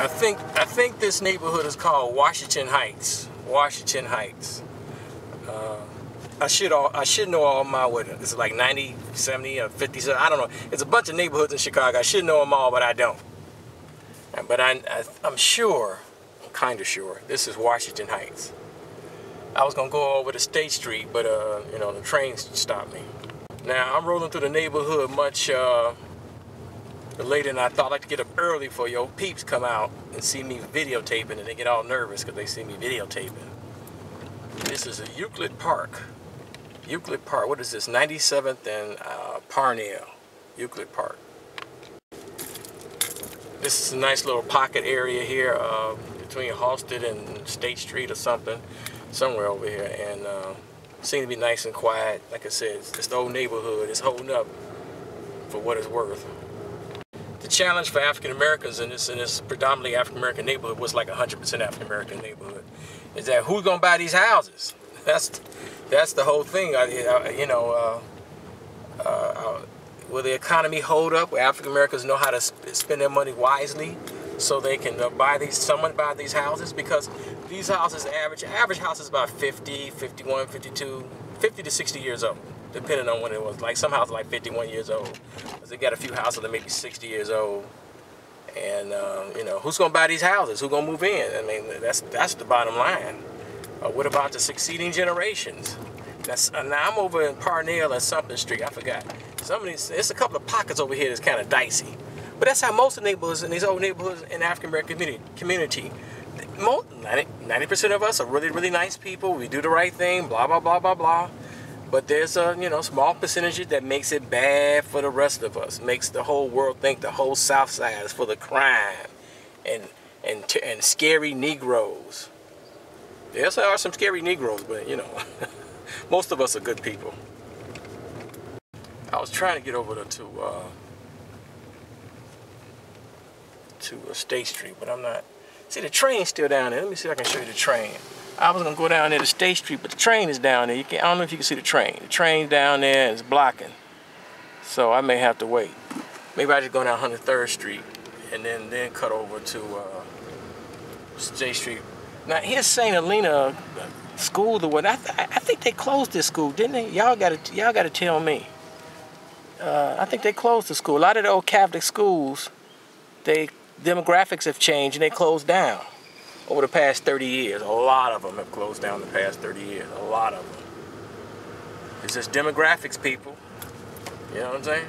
think this neighborhood is called Washington Heights. Washington Heights. I should know all my, what is it, like 90, 70, or 50, I don't know. It's a bunch of neighborhoods in Chicago. I should know them all, but I don't. But I'm sure, I'm kind of sure, this is Washington Heights. I was gonna go over to State Street, but you know, the train stopped me. Now I'm rolling through the neighborhood much later than I thought. I like to get up early for your peeps come out and see me videotaping, and they get all nervous because they see me videotaping. This is a Euclid Park. Euclid Park. What is this? 97th and Parnell. Euclid Park. This is a nice little pocket area here between Halsted and State Street or something, somewhere over here, and seems to be nice and quiet. Like I said, it's the old neighborhood. It's holding up for what it's worth. The challenge for African Americans in this predominantly African American neighborhood was like 100% African American neighborhood. Is that who's gonna buy these houses? That's the whole thing. You know, will the economy hold up where African Americans know how to spend their money wisely, so they can buy these houses? Because these houses, average house is about 50, 51, 52, 50 to 60 years old, depending on when it was. Like some houses like 51 years old. They got a few houses that may be 60 years old. And you know, who's gonna buy these houses? Who's gonna move in? I mean, that's the bottom line. What about the succeeding generations? Now I'm over in Parnell and something street. I forgot. Some of these, there's a couple of pockets over here that's kind of dicey. But that's how most of the neighborhoods in these old neighborhoods in the African American community. 90% of us are really, really nice people. We do the right thing. Blah blah blah blah blah. But there's a small percentage that makes it bad for the rest of us. Makes the whole world think the whole South Side is full of crime and scary Negroes. There are some scary Negroes, but you know, most of us are good people. I was trying to get over to State Street, but I'm not. See, the train's still down there. Let me see if I can show you the train. I was gonna go down there to State Street, but the train is down there. I don't know if you can see the train. The train's down there and it's blocking. So I may have to wait. Maybe I just go down 103rd Street and then cut over to State Street. Now here's St. Helena School. The one I think they closed this school, didn't they? Y'all gotta tell me. I think they closed the school. A lot of the old Catholic schools, demographics have changed and they closed down over the past 30 years. A lot of them have closed down the past 30 years. A lot of them. It's just demographics, people. You know what I'm saying?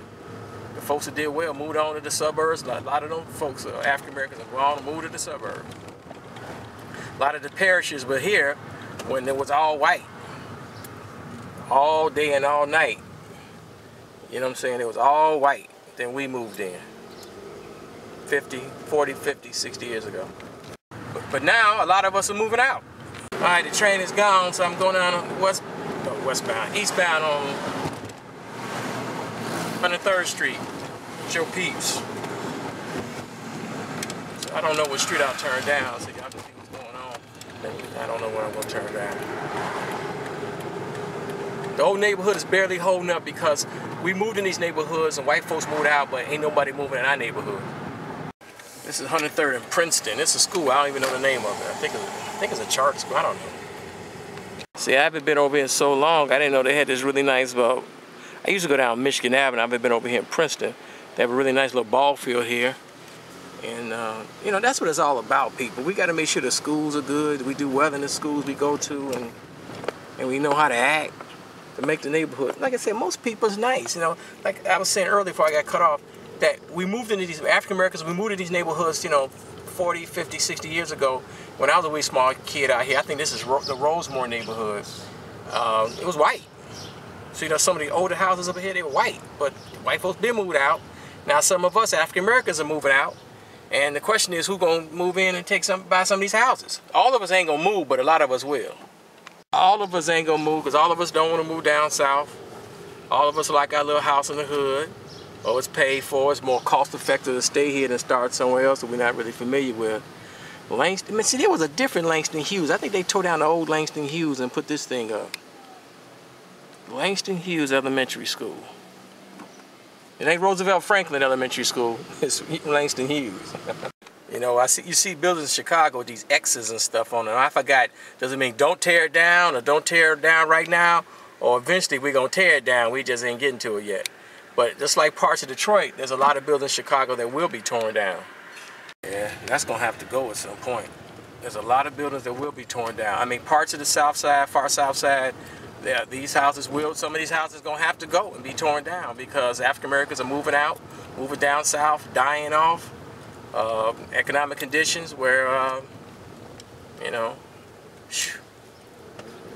The folks that did well moved on to the suburbs. A lot of them folks, African Americans, have gone and moved to the suburbs. A lot of the parishes were here when it was all white. All day and all night. You know what I'm saying? It was all white. Then we moved in. 40, 50, 60 years ago. But now, a lot of us are moving out. All right, the train is gone, so I'm going down eastbound on 103rd Street with your peeps. So I don't know what street I'll turn down, so y'all can see what's going on. I don't know where I'm going to turn down. The old neighborhood is barely holding up because we moved in these neighborhoods and white folks moved out, but ain't nobody moving in our neighborhood. This is 103rd in Princeton. It's a school. I don't even know the name of it. I think it's a charter school. I don't know. See, I haven't been over here so long. I didn't know they had this really nice. I used to go down Michigan Avenue. I've been over here in Princeton. They have a really nice little ball field here, and you know, that's what it's all about, people. We got to make sure the schools are good. We do well in the schools we go to, and we know how to act to make the neighborhood. Like I said, most people's nice. You know, like I was saying earlier before I got cut off, that we moved into these African Americans, we moved to these neighborhoods, you know, 40, 50, 60 years ago. When I was a wee small kid out here, I think this is the Rosemore neighborhood. It was white. So, you know, some of the older houses over here, they were white, but white folks been moved out. Now some of us African Americans are moving out. And the question is, who's gonna move in and buy some of these houses? All of us ain't gonna move, but a lot of us will. All of us ain't gonna move, because all of us don't wanna move down south. All of us like our little house in the hood. Oh, it's paid for. It's more cost-effective to stay here than start somewhere else that we're not really familiar with. Langston, I mean, see, there was a different Langston Hughes. I think they tore down the old Langston Hughes and put this thing up. Langston Hughes Elementary School. It ain't Roosevelt Franklin Elementary School. It's Langston Hughes. You know, you see buildings in Chicago with these X's and stuff on them. I forgot, does it mean don't tear it down or don't tear it down right now? Or eventually we're going to tear it down, we just ain't getting to it yet. But just like parts of Detroit, there's a lot of buildings in Chicago that will be torn down. Yeah, that's going to have to go at some point. There's a lot of buildings that will be torn down. I mean, parts of the south side, far south side, these houses some of these houses going to have to go and be torn down because African Americans are moving out, moving down south, dying off. Economic conditions where, you know,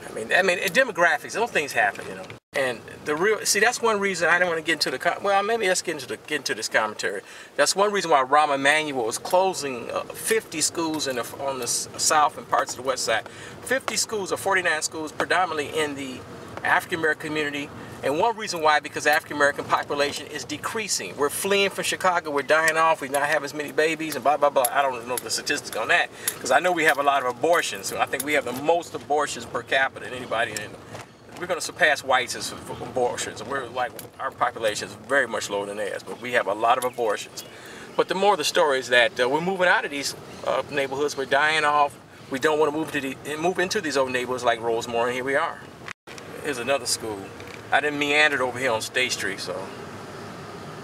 I mean, demographics, those things happen, you know. And that's one reason I didn't want to get into well, maybe let's get into this commentary. That's one reason why Rahm Emanuel was closing 50 schools on the south and parts of the west side. 50 schools or 49 schools, predominantly in the African American community. And one reason why, because the African American population is decreasing. We're fleeing from Chicago, we're dying off, we not have as many babies, and blah, blah, blah. I don't know the statistics on that, because I know we have a lot of abortions. So I think we have the most abortions per capita than anybody. We're going to surpass whites as for abortions. We're like, our population is very much lower than theirs, but we have a lot of abortions. But the more of the story is that we're moving out of these neighborhoods, we're dying off. We don't want to move into these old neighborhoods like Rosemore, and here we are. Here's another school. I didn't meander over here on State Street, so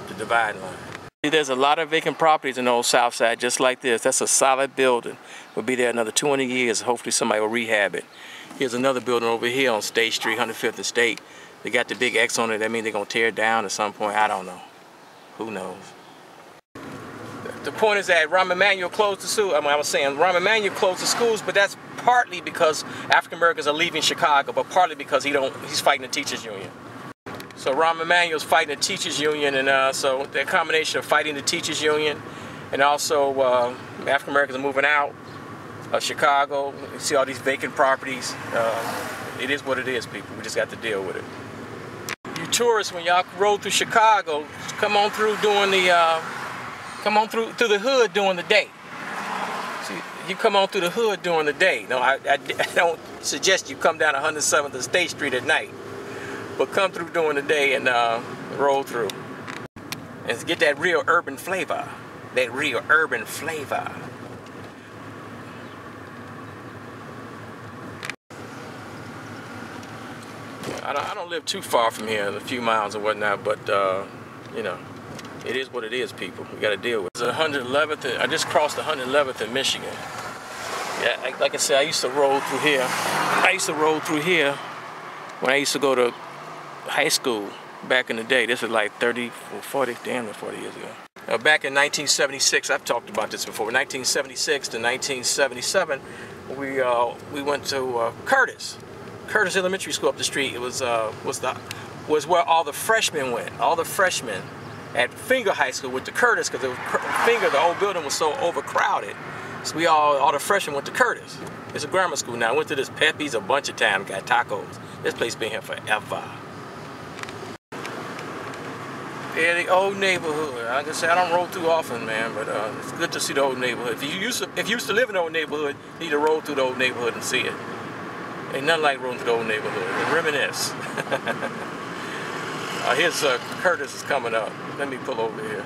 the divide line. There's a lot of vacant properties in the old South Side just like this. That's a solid building. We'll be there another 20 years. Hopefully somebody will rehab it. Here's another building over here on State Street, 105th and State. They got the big X on it. That means they're going to tear it down at some point. I don't know. Who knows? The point is that Rahm Emanuel closed the school. I was saying Rahm Emanuel closed the schools, but that's partly because African Americans are leaving Chicago, but partly because he's fighting the teachers union. So Rahm Emanuel's fighting the teachers union, and so the combination of fighting the teachers union and also African Americans are moving out of Chicago. You see all these vacant properties. It is what it is, people. We just got to deal with it. You tourists, when y'all roll through Chicago, come on through during the come on through the hood during the day. See, you come on through the hood during the day. No, I don't suggest you come down 107th and State Street at night, but come through during the day and roll through and get that real urban flavor. That real urban flavor. I don't live too far from here, a few miles or whatnot, but you know, it is what it is, people. We got to deal with it. It's 111th. I just crossed 111th in Michigan. Yeah, like I said, I used to roll through here. I used to roll through here when I used to go to high school back in the day. This is like 30, 40, damn near 40 years ago. Back in 1976, I've talked about this before. 1976 to 1977, we went to Curtis Elementary School up the street. It was where all the freshmen went. All the freshmen at Finger High School went to Curtis because Finger, the old building, was so overcrowded. So all the freshmen went to Curtis. It's a grammar school now. I went to this Pepe's a bunch of times, got tacos. This place been here forever. Yeah, the old neighborhood. Like I said, I don't roll through often, man, but it's good to see the old neighborhood. If you used to live in the old neighborhood, you need to roll through the old neighborhood and see it. Ain't nothing like rolling through the old neighborhood. And reminisce. Here's Curtis is coming up. Let me pull over here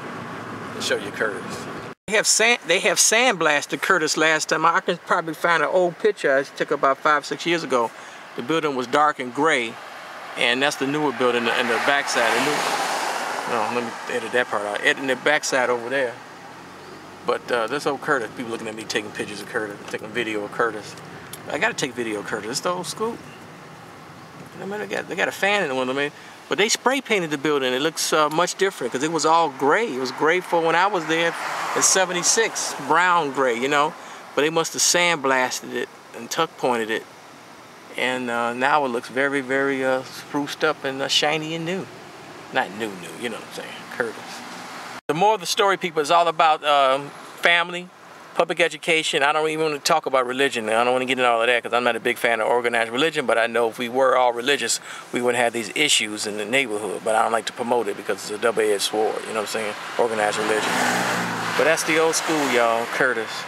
and show you Curtis. They have sandblasted Curtis last time. I can probably find an old picture I took about 5, 6 years ago. The building was dark and gray, and that's the newer building in the backside. No, let me edit that part out. Editing the backside over there. But this old Curtis, people looking at me taking pictures of Curtis, taking video of Curtis. I gotta take video of Curtis. It's the old school. I mean, they got a fan in the window, but they spray painted the building. It looks much different because it was all gray. It was gray for when I was there in '76, brown gray, you know. But they must have sandblasted it and tuck pointed it, and now it looks very, very spruced up and shiny and new. Not new, you know what I'm saying, Curtis. The more of the story, people, is all about family, public education. I don't even want to talk about religion. I don't want to get into all of that because I'm not a big fan of organized religion, but I know if we were all religious, we wouldn't have these issues in the neighborhood. But I don't like to promote it because it's a double-edged sword, you know what I'm saying, organized religion. But that's the old school, y'all, Curtis.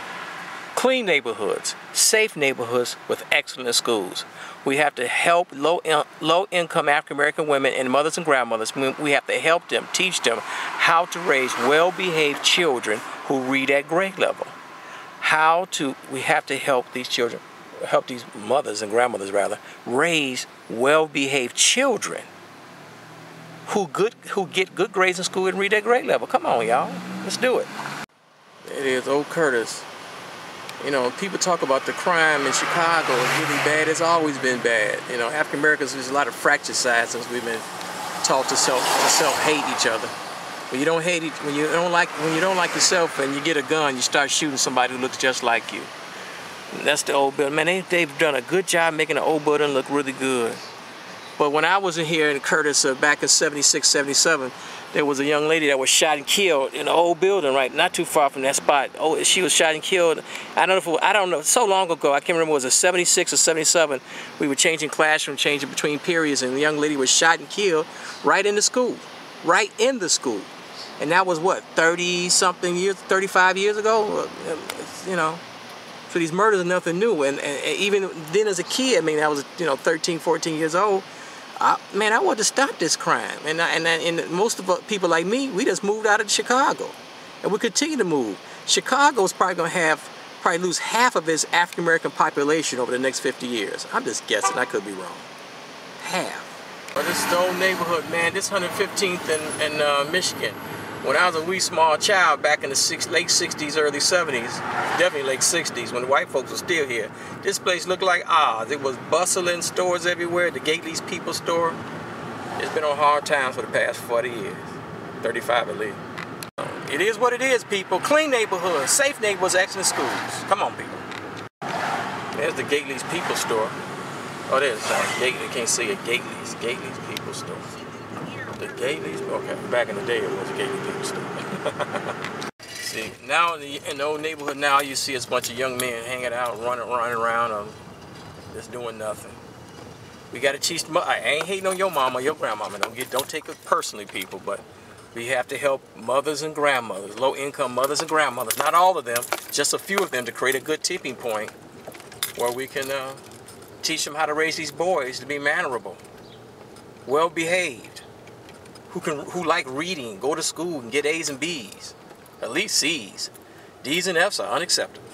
Clean neighborhoods, safe neighborhoods with excellent schools. We have to help low-income African-American women and mothers and grandmothers. We have to help them, teach them how to raise well-behaved children who read at grade level. we have to help these children, help these mothers and grandmothers rather, raise well-behaved children who get good grades in school and read their grade level. Come on, y'all. Let's do it. It is old Curtis. You know, people talk about the crime in Chicago is really bad. It's always been bad. You know, African Americans, there's a lot of fractured sides since we've been taught to self-hate each other. When you don't hate when you don't like yourself and you get a gun, you start shooting somebody who looks just like you. And that's the old building. Man, they've done a good job making the old building look really good. But when I was in here in Curtis back in 76, 77, there was a young lady that was shot and killed in the old building, right, not too far from that spot. Oh, she was shot and killed. I don't know, so long ago, I can't remember, was it 76 or 77? We were changing classroom, changing between periods, and the young lady was shot and killed right in the school, right in the school. And that was what, 30-something years, 35 years ago? You know, so these murders are nothing new. And even then as a kid, I mean, I was, 13, 14 years old. Man, I wanted to stop this crime. And most of people like me, we just moved out of Chicago. And we continue to move. Chicago is probably going to lose half of its African-American population over the next 50 years. I'm just guessing. I could be wrong. Half. Well, this is the old neighborhood, man. This 115th in Michigan. When I was a wee small child back in the late 60s, early 70s, definitely late 60s, when the white folks were still here, this place looked like Oz. It was bustling, stores everywhere, the Gately's People store. It's been on hard times for the past 40 years, 35 at least. It is what it is, people. Clean neighborhoods, safe neighborhoods, excellent schools. Come on, people. There's the Gately's People store. Oh, there's Gately. Can't see it. Gately's People store. The Gately's? Okay, back in the day it was a Gately People store. See, now in the old neighborhood now you see a bunch of young men hanging out, running around, just doing nothing. We got to teach them. I ain't hating on your mama, your grandmama. Don't take it personally, people, but we have to help mothers and grandmothers, low-income mothers and grandmothers, not all of them, just a few of them, to create a good tipping point where we can teach them how to raise these boys to be mannerable, well-behaved, who like reading, go to school and get A's and B's, at least C's. D's and F's are unacceptable.